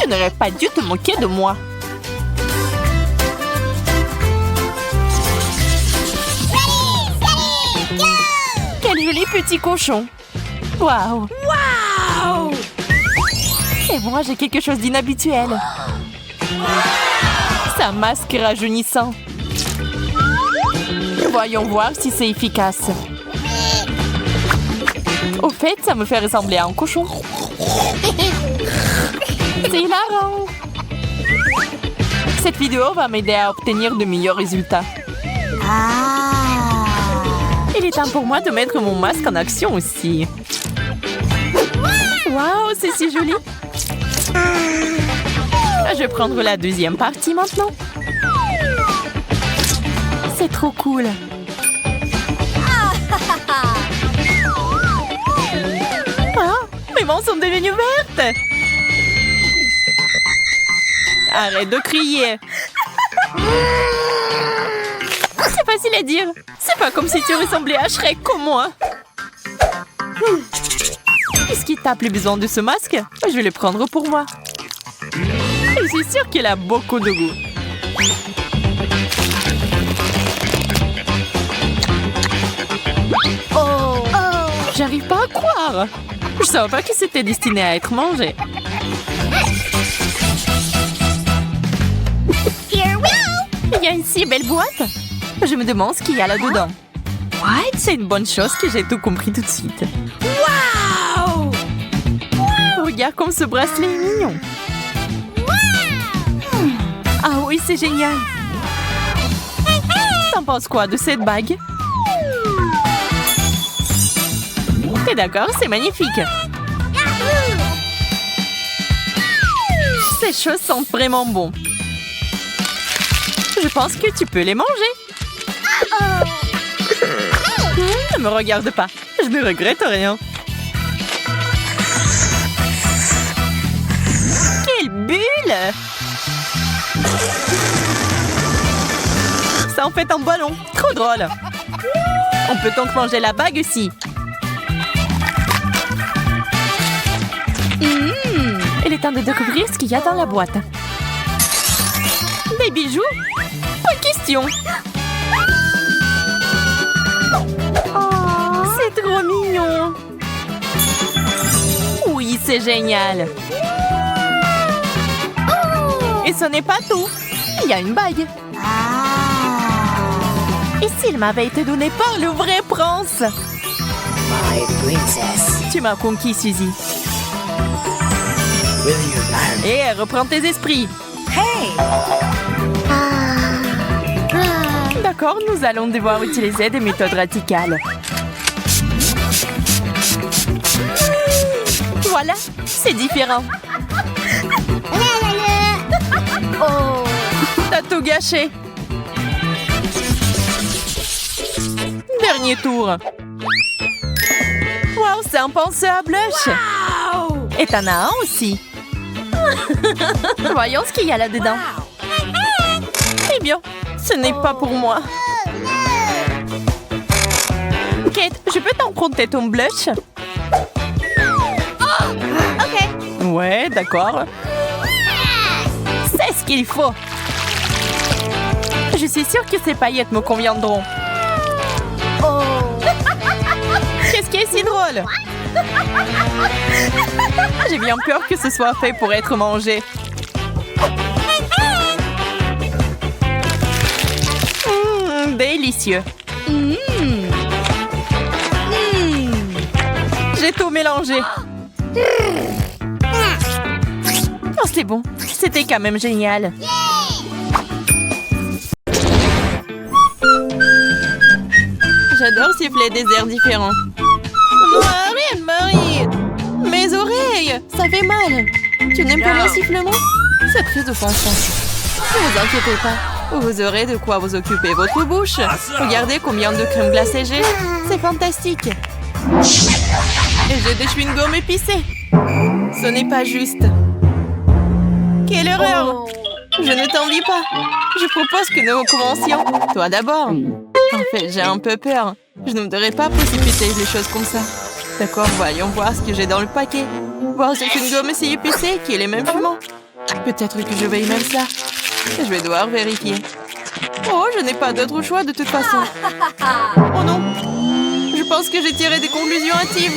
Tu n'aurais pas dû te moquer de moi. Quel joli petit cochon. Waouh. Waouh. Et moi, j'ai quelque chose d'inhabituel. C'est un masque rajeunissant. Voyons voir si c'est efficace. Au fait, ça me fait ressembler à un cochon. C'est hilarant. Cette vidéo va m'aider à obtenir de meilleurs résultats. Il est temps pour moi de mettre mon masque en action aussi. Waouh, c'est si joli. Je vais prendre la deuxième partie maintenant. C'est trop cool. Ah, mes mains sont devenues vertes. Arrête de crier. C'est facile à dire. C'est pas comme si tu ressemblais à Shrek comme moi. Est-ce qu'il t'a plus besoin de ce masque? Je vais le prendre pour moi. Je suis sûre qu'il a beaucoup de goût. Oh! J'arrive pas à croire. Je savais pas que c'était destiné à être mangé. Il y a une si belle boîte. Je me demande ce qu'il y a là-dedans. C'est une bonne chose que j'ai tout compris tout de suite. Wow! Regarde comme ce bracelet est mignon. Ah oui, c'est génial. T'en penses quoi de cette bague? T'es d'accord? C'est magnifique. Ces choses sentent vraiment bon. Je pense que tu peux les manger. Ne me regarde pas. Je ne regrette rien. Quelle bulle! Ça en fait un ballon. Trop drôle. On peut donc manger la bague aussi. Il est temps de découvrir ce qu'il y a dans la boîte. Des bijoux? Pas question. C'est trop mignon. Oui, c'est génial. Et ce n'est pas tout. Il y a une bague. Et s'il m'avait été donné par le vrai prince? My princess. Tu m'as conquis, Suzy. Will you marry me? Et reprends tes esprits. Hey! D'accord, nous allons devoir utiliser des méthodes radicales. Voilà, c'est différent. Oh! T'as tout gâché. Dernier tour. Wow, c'est un penseur à blush. Et t'en as un aussi. Voyons ce qu'il y a là-dedans. Eh bien, ce n'est pas pour moi. Kate, je peux t'emprunter ton blush? OK. Ouais, d'accord. C'est ce qu'il faut. Je suis sûre que ces paillettes me conviendront. Oh! Qu'est-ce qui est si drôle? J'ai bien peur que ce soit fait pour être mangé. Délicieux. J'ai tout mélangé. Oh, c'est bon. C'était quand même génial. J'adore siffler des airs différents. Marie, mes oreilles, ça fait mal. Tu n'aimes pas mon sifflement? C'est très offensant. Ne vous inquiétez pas, vous aurez de quoi vous occuper votre bouche. Regardez combien de crème glacée j'ai. C'est fantastique. Et j'ai des chewing-gums épicés. Ce n'est pas juste. Quelle horreur! Je ne t'envie pas. Je propose que nous commencions. Toi d'abord. En fait, j'ai un peu peur. Je ne devrais pas précipiter les choses comme ça. D'accord, voyons voir ce que j'ai dans le paquet. Voir ce chewing-gum si épicé qu'il est même fumant. Peut-être que je vais même ça. Je vais devoir vérifier. Oh, je n'ai pas d'autre choix de toute façon. Oh non! Je pense que j'ai tiré des conclusions hâtives.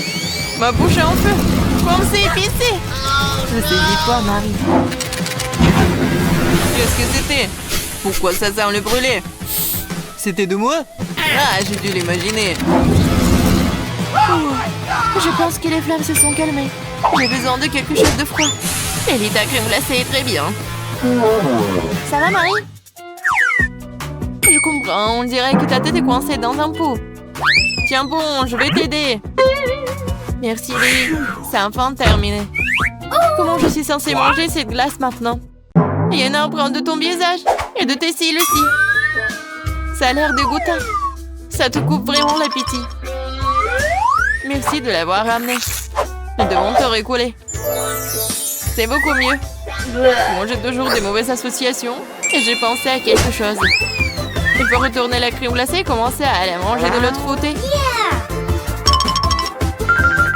Ma bouche est en feu. Comme c'est épicé! Je sais dis quoi, Marie? Qu'est-ce que c'était? Pourquoi ça sent le brûlé? C'était de moi? Ah, j'ai dû l'imaginer. Je pense que les flammes se sont calmées. J'ai besoin de quelque chose de froid. Et ta crème glacée est très bien. Ça va, Marie? Je comprends, on dirait que ta tête est coincée dans un pot. Tiens bon, je vais t'aider. Merci, Lee. C'est enfin terminé. Comment je suis censée manger cette glace maintenant? Il y en a un empreinte de ton visage et de tes cils aussi. Ça a l'air dégoûtant. Ça te coupe vraiment l'appétit. Merci de l'avoir ramené. Nous devons te récouler. C'est beaucoup mieux. Bon, j'ai toujours des mauvaises associations et j'ai pensé à quelque chose. Il faut retourner la crème glacée et commencer à la manger de l'autre côté.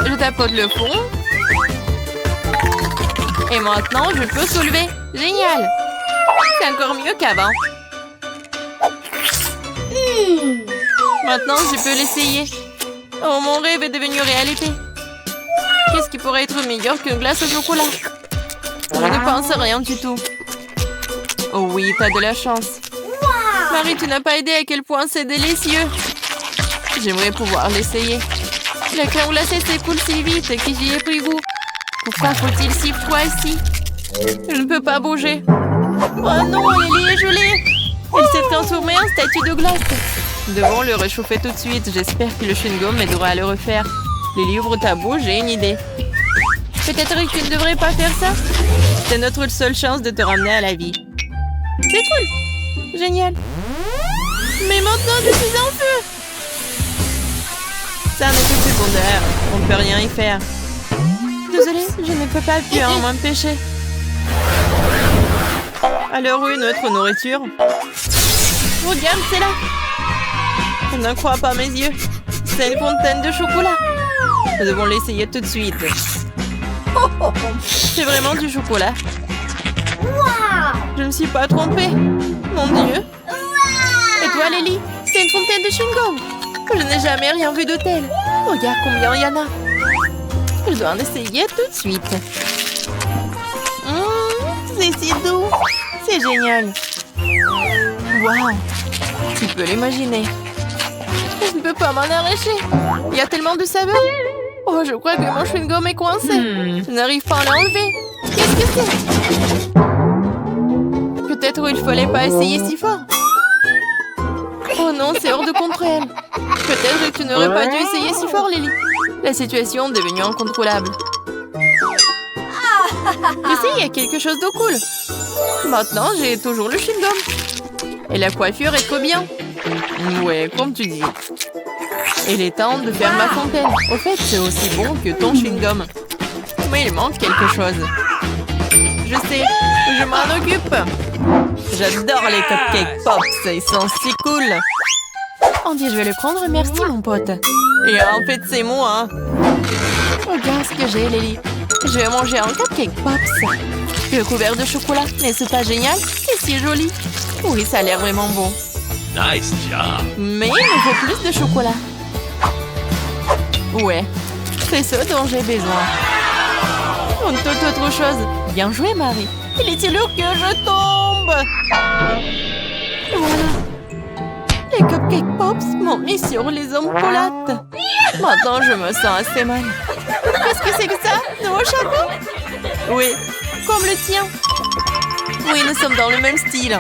Je tapote le fond. Et maintenant, je peux soulever. Génial! C'est encore mieux qu'avant. Maintenant, je peux l'essayer. Oh, mon rêve est devenu réalité. Qu'est-ce qui pourrait être meilleur qu'une glace au chocolat? Je ne pense à rien du tout. Oh oui, t'as de la chance. Marie, tu n'as pas aidé à quel point c'est délicieux. J'aimerais pouvoir l'essayer. La crème glacée s'écoule si vite que j'y ai pris goût. Pourquoi faut-il si froid ici? Je ne peux pas bouger. Oh non, Lily est gelée. Elle s'est transformée en statue de glace. Nous devons le réchauffer tout de suite. J'espère que le chewing-gum m'aidera à le refaire. Lily, ouvre ta bouche, j'ai une idée. Peut-être que tu ne devrais pas faire ça. C'est notre seule chance de te ramener à la vie. C'est cool. Génial. Mais maintenant, je suis en feu. C'est un effet secondaire. On ne peut rien y faire. Désolée, je ne peux pas appuyer en m'empêcher. Alors où est notre nourriture? Regarde, c'est là. Je ne crois pas mes yeux. C'est une fontaine de chocolat. Nous devons l'essayer tout de suite. C'est vraiment du chocolat. Je ne me suis pas trompée. Mon Dieu. Et toi, Lily? C'est une fontaine de chewing-gum. Je n'ai jamais rien vu de tel. Regarde combien il y en a. Je dois en essayer tout de suite. C'est si doux. C'est génial. Waouh. Tu peux l'imaginer. Je ne peux pas m'en arracher. Il y a tellement de saveurs. Oh, je crois que mon chewing-gum est coincé. Je n'arrive pas à l'enlever. Qu'est-ce que c'est? Peut-être il fallait pas essayer si fort. Oh non, c'est hors de contrôle. Peut-être que tu n'aurais pas dû essayer si fort, Lily. La situation est devenue incontrôlable. Tu sais, il y a quelque chose de cool. Maintenant, j'ai toujours le chewing-gum. Et la coiffure est trop bien. Ouais, comme tu dis. Il est temps de faire ma fontaine. Au fait, c'est aussi bon que ton chewing-gum. Mais il manque quelque chose. Je sais, je m'en occupe. J'adore les cupcakes pops, ils sont si cool. On dit je vais le prendre, merci mon pote. Et en fait, c'est moi. Regarde ce que j'ai, Lily. Je vais manger un cupcake pops. Recouvert de chocolat, n'est-ce pas génial? C'est si joli. Oui, ça a l'air vraiment bon. Nice job. Mais il me faut plus de chocolat. Ouais, c'est ce dont j'ai besoin. Une toute autre chose. Bien joué, Marie. Il est sûr que je tombe. Voilà. Les cupcake pops m'ont mis sur les omoplates. Maintenant, je me sens assez mal. Qu'est-ce que c'est que ça? De mon chapeau? Oui, comme le tien. Oui, nous sommes dans le même style.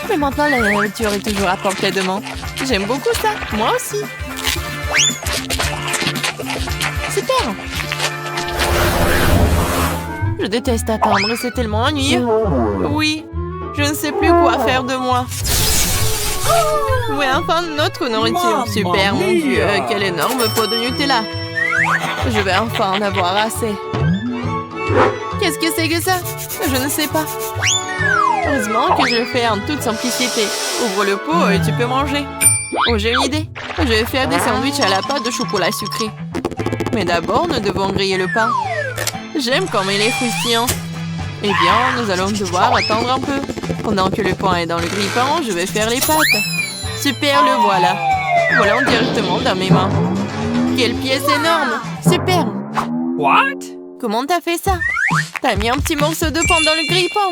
Mais maintenant, la nourriture est toujours à portée de main. J'aime beaucoup ça. Moi aussi. Super. Je déteste attendre, c'est tellement ennuyeux. Oui, je ne sais plus quoi faire de moi. Oui, enfin, notre nourriture. Super, mon Dieu, quel énorme pot de Nutella. Je vais enfin en avoir assez. Qu'est-ce que c'est que ça? Je ne sais pas. Heureusement que je le fais en toute simplicité. Ouvre le pot et tu peux manger. Oh, j'ai une idée. Je vais faire des sandwichs à la pâte de chocolat sucré. Mais d'abord, nous devons griller le pain. J'aime comme il est croustillant. Eh bien, nous allons devoir attendre un peu. Pendant que le pain est dans le grille-pain, je vais faire les pâtes. Super, le voilà. Voilà directement dans mes mains. Quelle pièce énorme. Super. What? Comment t'as fait ça? T'as mis un petit morceau de pain dans le grille-pain.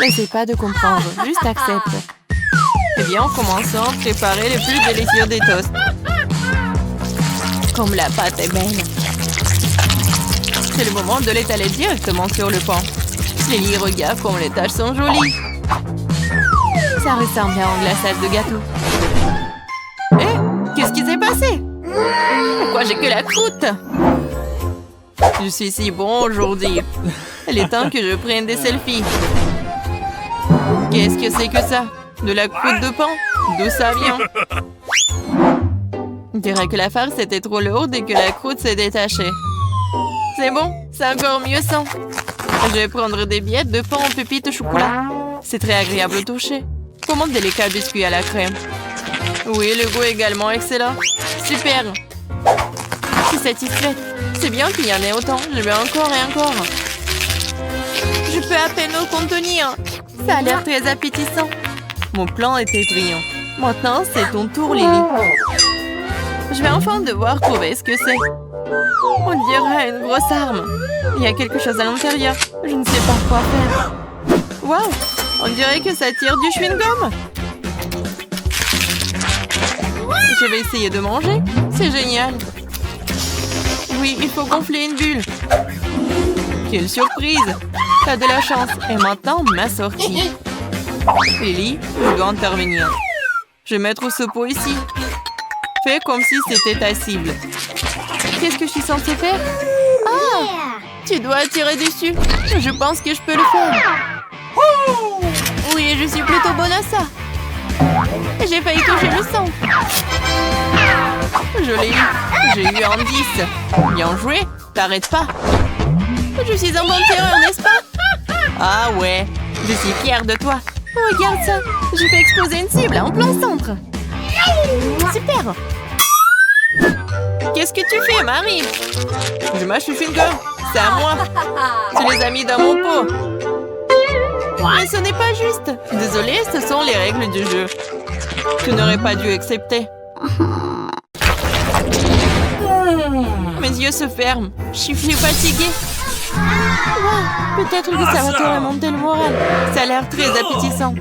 N'essaie pas de comprendre, juste accepte. Eh bien, commençons à préparer le plus délicieux des toasts. Comme la pâte est belle. C'est le moment de l'étaler directement sur le pain. Lily, regarde comme les taches sont jolies. Ça ressemble à un glaçage de gâteau. Eh, qu'est-ce qui s'est passé? Pourquoi j'ai que la croûte? Je suis si bon aujourd'hui. Il est temps que je prenne des selfies. Qu'est-ce que c'est que ça? De la croûte de pain? D'où ça vient? On dirait que la farce était trop lourde et que la croûte s'est détachée. C'est bon, c'est encore mieux sans. Je vais prendre des billettes de pain en pépites au chocolat. C'est très agréable au toucher. Comme un délicat biscuit à la crème. Oui, le goût est également excellent. Super. Je suis satisfaite. C'est bien qu'il y en ait autant. Je veux encore et encore. Je peux à peine me contenir. Ça a l'air très appétissant. Mon plan était brillant. Maintenant, c'est ton tour, Lily. Je vais enfin devoir trouver ce que c'est. On dirait une grosse arme. Il y a quelque chose à l'intérieur. Je ne sais pas quoi faire. Waouh! On dirait que ça tire du chewing-gum. Je vais essayer de manger. C'est génial. Oui, il faut gonfler une bulle. Quelle surprise! T'as de la chance. Et maintenant, ma sortie. Lily, je dois intervenir. Je vais mettre ce pot ici. Fais comme si c'était ta cible. Qu'est-ce que je suis censée faire? Ah! Tu dois tirer dessus. Je pense que je peux le faire. Oui, je suis plutôt bonne à ça. J'ai failli toucher le sang. Je l'ai eu. J'ai eu un 10. Bien joué. T'arrêtes pas. Je suis un bon tireur, n'est-ce pas? Ah ouais. Je suis fière de toi. Regarde ça. J'ai fait exploser une cible en plein centre. Super. Qu'est-ce que tu fais, Marie? Je mâche une gomme. C'est à moi. Tu les as mis dans mon pot. Mais ce n'est pas juste. Désolée, ce sont les règles du jeu. Tu n'aurais pas dû accepter. Mes yeux se ferment. Je suis fatiguée. Wow, peut-être que ça va te remonter le moral. Ça a l'air très appétissant.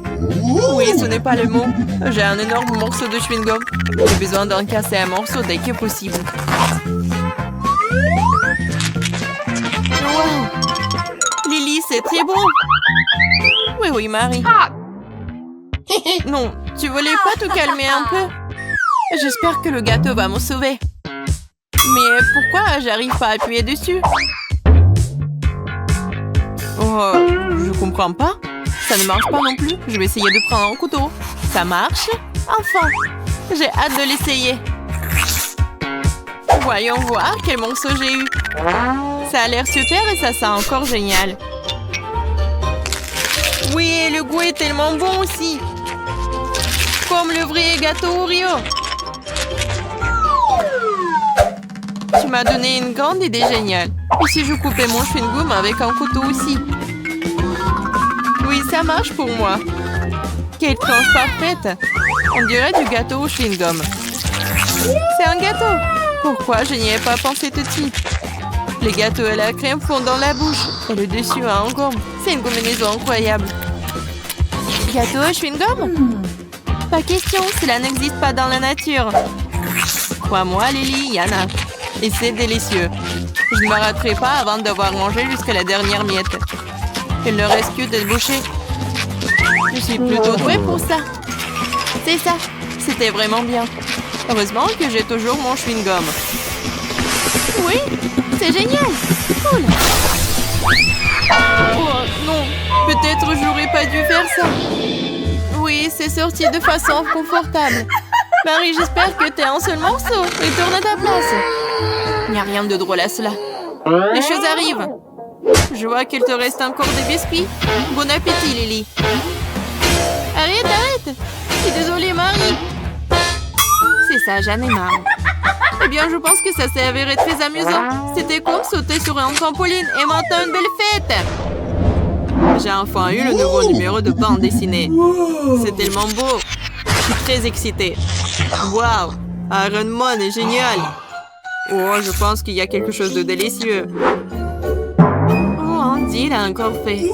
Oui, ce n'est pas le mot. J'ai un énorme morceau de chewing-gum. J'ai besoin d'en casser un morceau dès que possible. Wow. Lily, c'est très bon. Oui, oui, Marie. Non, tu voulais pas te calmer un peu? J'espère que le gâteau va me sauver. Mais pourquoi j'arrive pas à appuyer dessus? Oh, je comprends pas. Ça ne marche pas non plus. Je vais essayer de prendre un couteau. Ça marche? Enfin! J'ai hâte de l'essayer. Voyons voir quel morceau j'ai eu. Ça a l'air super et ça sent encore génial. Oui, le goût est tellement bon aussi. Comme le vrai gâteau Oreo. Tu m'as donné une grande idée géniale. Et si je coupais mon chewing-gum avec un couteau aussi? Oui, ça marche pour moi. Quelle tranche parfaite. On dirait du gâteau au chewing-gum. C'est un gâteau. Pourquoi je n'y ai pas pensé tout de suite? Les gâteaux et la crème fondent dans la bouche. Et le dessus a un gomme. C'est une combinaison incroyable. Gâteau au chewing-gum? Pas question, cela n'existe pas dans la nature. Crois-moi, Lily, il y en a. Et c'est délicieux. Je ne m'arrêterai pas avant d'avoir mangé jusqu'à la dernière miette. Il ne reste que de boucher. Je suis plutôt douée pour ça. C'est ça. C'était vraiment bien. Heureusement que j'ai toujours mon chewing-gum. Oui, c'est génial. Cool. Oh non, peut-être j'aurais pas dû faire ça. Oui, c'est sorti de façon confortable. Marie, j'espère que t'es un seul morceau. Retourne à ta place. Il n'y a rien de drôle à cela. Les choses arrivent. Je vois qu'il te reste encore des biscuits. Bon appétit, Lily. Arrête, arrête. Je suis désolée, Marie. C'est ça, j'en ai marre. Eh bien, je pense que ça s'est avéré très amusant. C'était comme sauter sur un trampoline et maintenant une belle fête. J'ai enfin eu le nouveau numéro de bande dessinée. C'est tellement beau. Je suis très excitée. Waouh, Iron Man est génial. Oh, je pense qu'il y a quelque chose de délicieux. Oh, Andy l'a encore fait.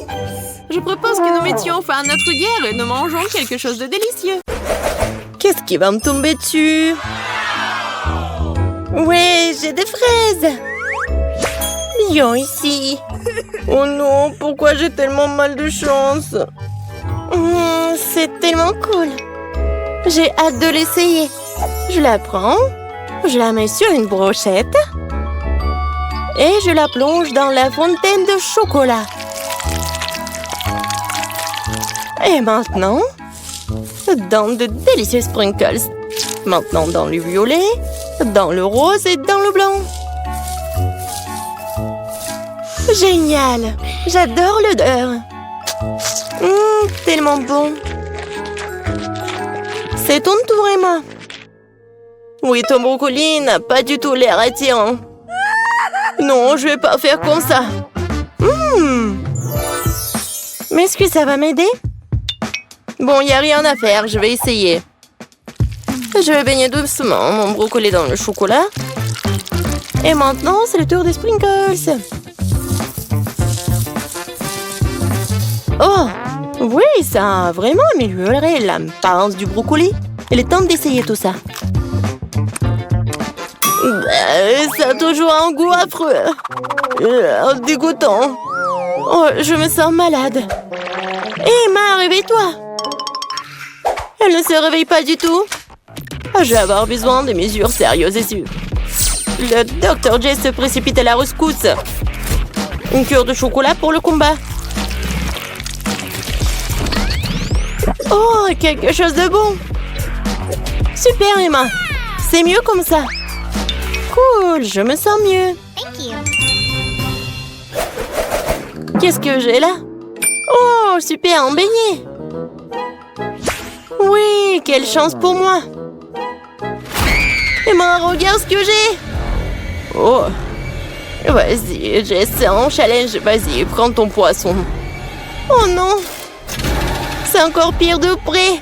Je propose que nous mettions fin à notre guerre et nous mangeons quelque chose de délicieux. Qu'est-ce qui va me tomber dessus? Ouais, j'ai des fraises. Viens ici. Oh non, pourquoi j'ai tellement mal de chance? C'est tellement cool. J'ai hâte de l'essayer. Je la prends, je la mets sur une brochette et je la plonge dans la fontaine de chocolat. Et maintenant, dans de délicieux sprinkles. Maintenant dans le violet, dans le rose et dans le blanc. Génial! J'adore l'odeur. Tellement bon. C'est ton tour, Emma. Oui, ton brocoli n'a pas du tout l'air attirant. Non, je vais pas faire comme ça. Mais est-ce que ça va m'aider? Bon, il n'y a rien à faire, je vais essayer. Je vais baigner doucement mon brocoli dans le chocolat. Et maintenant, c'est le tour des sprinkles. Oh, oui, ça a vraiment amélioré l'apparence du brocoli. Il est temps d'essayer tout ça. Ça a toujours un goût affreux. Dégoûtant. Oh, je me sens malade. Emma, réveille-toi. Elle ne se réveille pas du tout. Je vais avoir besoin de mesures sérieuses et sûres. Le Dr. J se précipite à la rescousse. Une cure de chocolat pour le combat. Oh, quelque chose de bon. Super, Emma. C'est mieux comme ça. Cool, je me sens mieux. Qu'est-ce que j'ai là? Oh, super, un beignet. Oui, quelle chance pour moi. Emma, regarde ce que j'ai. Oh. Vas-y, Jess, c'est un challenge. Vas-y, prends ton poisson. Oh non. C'est encore pire de près.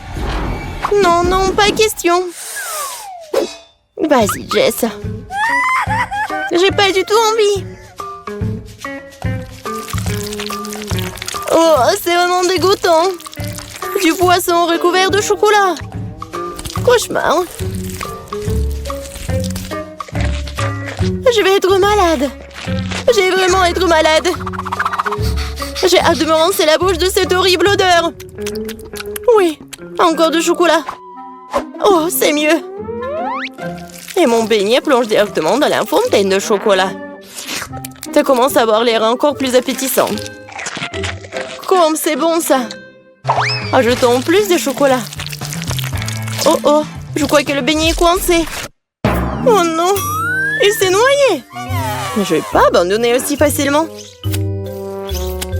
Non, non, pas question. Vas-y, Jess. J'ai pas du tout envie. Oh, c'est vraiment dégoûtant. Du poisson recouvert de chocolat. Cauchemar. Je vais être malade. Je vais vraiment être malade. J'ai hâte de me rincer la bouche de cette horrible odeur. Oui, encore du chocolat. Oh, c'est mieux. Et mon beignet plonge directement dans la fontaine de chocolat. Ça commence à avoir l'air encore plus appétissant. Comme c'est bon ça. Ajoutons plus de chocolat. Oh oh, je crois que le beignet est coincé. Oh non, il s'est noyé. Mais je vais pas abandonner aussi facilement.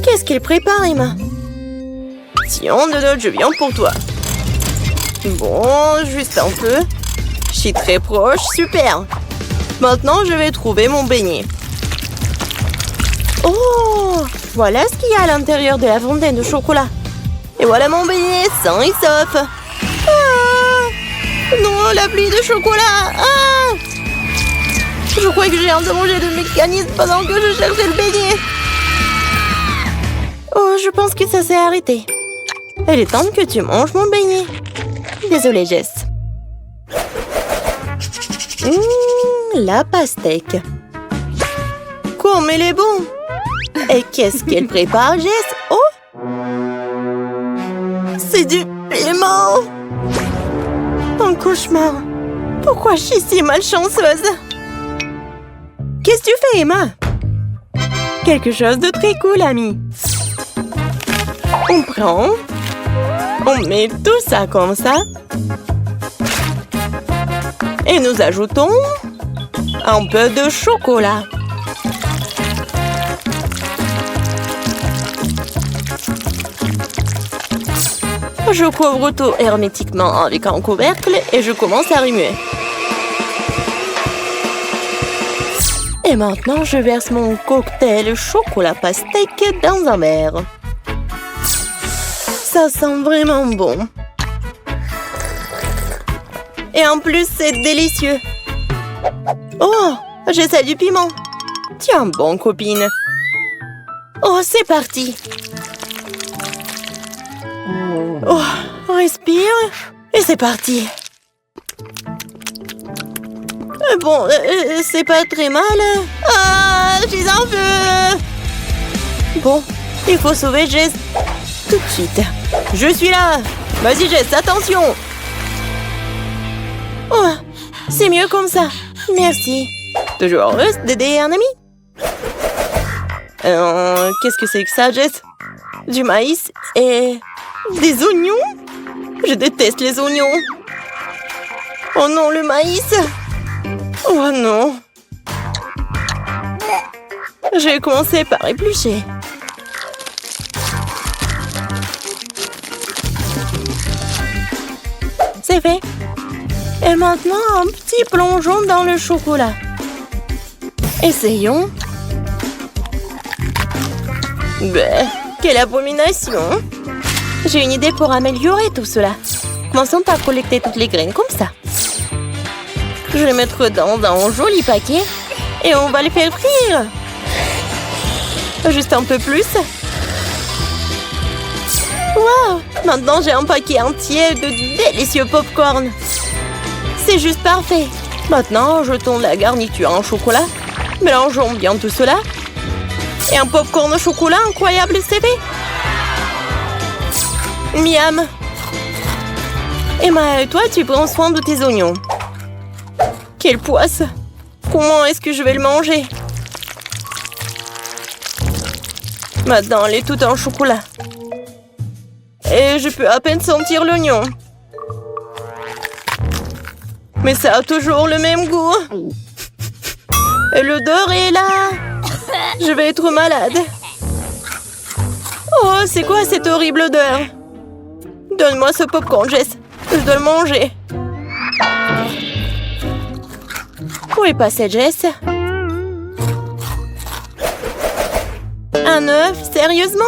Qu'est-ce qu'il prépare, Emma? Tiens, Donald, je viens pour toi. Bon, juste un peu. Je suis très proche, super. Maintenant, je vais trouver mon beignet. Oh, voilà ce qu'il y a à l'intérieur de la fontaine de chocolat. Et voilà mon beignet, sain et sauf. Ah, non, la pluie de chocolat. Ah, je crois que j'ai endommagé le mécanisme pendant que je cherchais le beignet. Oh, je pense que ça s'est arrêté. Il est temps que tu manges mon beignet. Désolée, Jess. La pastèque. Comme elle est bon. Et qu'est-ce qu'elle prépare, Jess? Oh, c'est du piment. Un cauchemar. Pourquoi je suis si malchanceuse? Qu'est-ce que tu fais, Emma? Quelque chose de très cool, ami. On prend. On met tout ça comme ça. Et nous ajoutons un peu de chocolat. Je couvre tout hermétiquement avec un couvercle et je commence à remuer. Et maintenant, je verse mon cocktail chocolat pastèque dans un verre. Ça sent vraiment bon. Et en plus, c'est délicieux. Oh, j'essaie du piment. Tiens bon, copine. Oh, c'est parti. Oh, respire. Et c'est parti. Bon, c'est pas très mal. Ah, je suis en feu. Bon, il faut sauver Jess tout de suite. Je suis là. Vas-y, Jess, attention. Oh, c'est mieux comme ça. Merci. Toujours heureuse d'aider un ami. Qu'est-ce que c'est que ça, Jess? Du maïs et des oignons? Je déteste les oignons. Oh non, le maïs. Oh non. Je vais commencer par éplucher. C'est fait. Et maintenant, un petit plongeon dans le chocolat. Essayons. Bah, quelle abomination. J'ai une idée pour améliorer tout cela. Commençons par collecter toutes les graines comme ça. Je vais les mettre dans un joli paquet et on va les faire frire. Juste un peu plus. Wow! Maintenant, j'ai un paquet entier de délicieux pop-corn. C'est juste parfait. Maintenant, jetons la garniture en chocolat. Mélangeons bien tout cela. Et un pop-corn au chocolat incroyable, c'est fait. Miam. Emma, toi, tu prends soin de tes oignons. Quelle poisse! Comment est-ce que je vais le manger? Maintenant, elle est toute en chocolat. Et je peux à peine sentir l'oignon. Mais ça a toujours le même goût. Et l'odeur est là. Je vais être malade. Oh, c'est quoi cette horrible odeur? Donne-moi ce popcorn, Jess. Je dois le manger. Où est passé Jess? Un œuf? Sérieusement?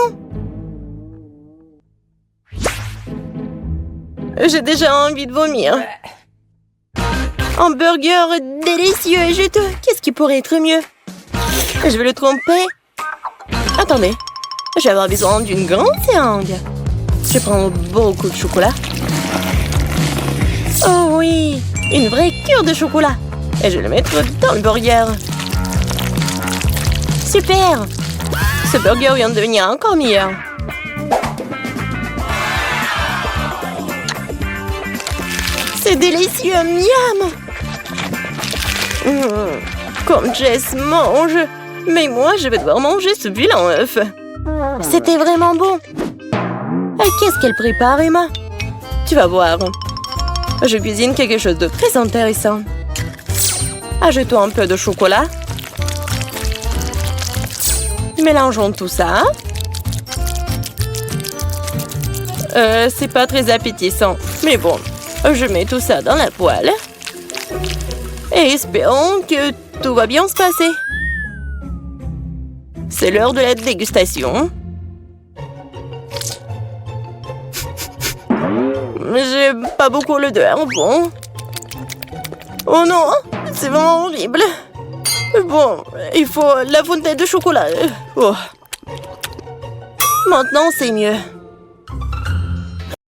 J'ai déjà envie de vomir. Un burger délicieux et juteux. Qu'est-ce qui pourrait être mieux? Je vais le tromper. Attendez. Je vais avoir besoin d'une grande seringue. Je prends beaucoup de chocolat. Oh oui, une vraie cure de chocolat. Et je vais le mettre dans le burger. Super! Ce burger vient de devenir encore meilleur. C'est délicieux, miam! Comme Jess mange. Mais moi, je vais devoir manger ce vilain œuf. C'était vraiment bon. Qu'est-ce qu'elle prépare, Emma? Tu vas voir. Je cuisine quelque chose de très intéressant. Ajoutons un peu de chocolat. Mélangeons tout ça. C'est pas très appétissant. Mais bon, je mets tout ça dans la poêle. Et espérons que tout va bien se passer. C'est l'heure de la dégustation. J'aime pas beaucoup l'odeur, bon. Oh non, c'est vraiment horrible. Bon, il faut la fontaine de chocolat. Oh. Maintenant, c'est mieux.